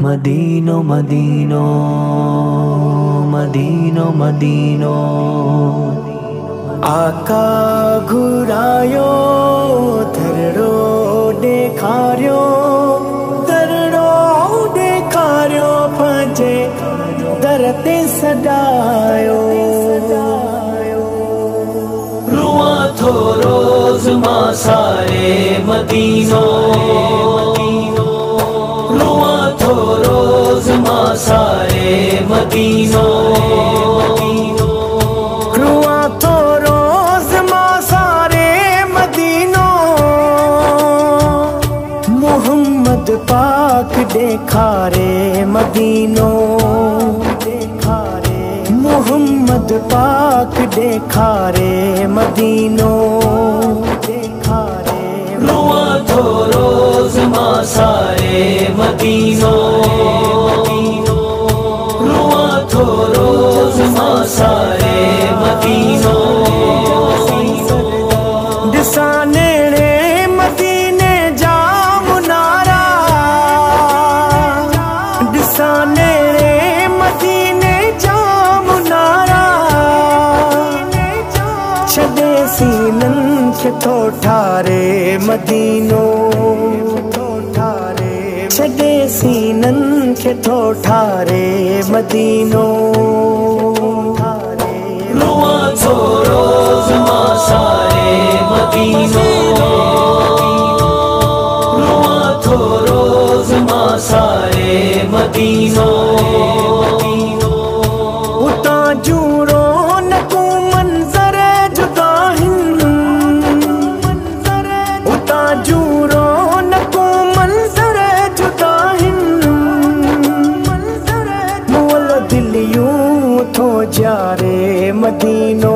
मदीनो मदीनो मदीनो मदीनो आका घुरायो धरड़ो देखारियो पंजे दरते सदायो रुआ थो रोज मां सारे मदीनो रुआ थो रोज मां सारे मदीनो रुआ थो रोज मां सारे मदीनो मोहम्मद पाक देखारे मदीनो मोहम्मद पाक देखारे मदीनो रुआ थो रोज मां सारे मदीनो रुआ थो रोज मां सारे मदीनो दिसाने मदीने जा मुनारा दिसाने मदीने जा मुनारा छदे सीनन के थो ठारे मदीनो छदे सीनन के थो ठारे मदीनो रुआ थो रोज मां सारे मदीनो रुआ थो रोज मां सारे मदीनो उता जूरो नकू मंजर जुदा उता जूरो नकू मंजर जुदा मुअल दिलियूं थो जारे मदीनो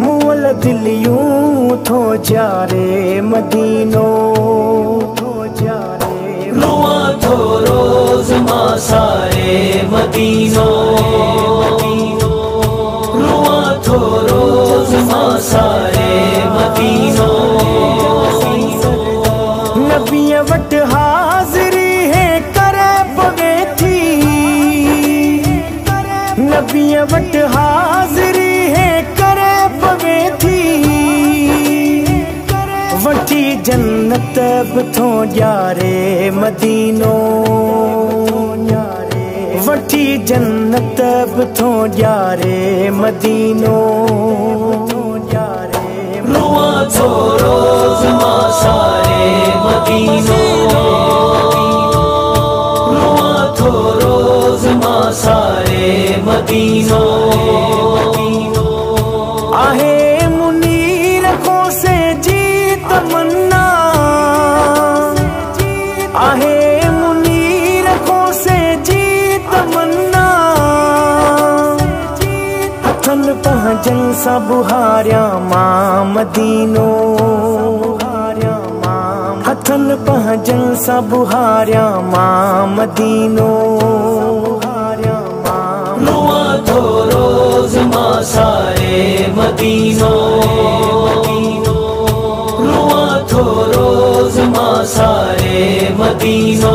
मुअल दिलियूं थो जारे मदीनो रुआ थो रोज मां सारे मदीनो रुआ थो रोज मां सारे मदीनो नबीअ वट हाज़िरी है करे पवे थी नबीअ वट हाज़िरी है करे पवे थी वठी जन्नत बि थो ॼारे मदीनो वठी जन्नत बि थो ॼारे मदीनो रुआ थो रोज मां सारे मदीनो रुआ थो रोज मां सारे मदीनो आहे मुनीर को से जी तमन्ना आहे मुनीर को से जी तमन्ना हथन पहजन सा बुहारिया मां मदीनो हथन पहजन सा बुहारिया मां मदीनो रुआ थो रोज मां सारे मदीनो रुआ थो रोज मां सारे मदीनो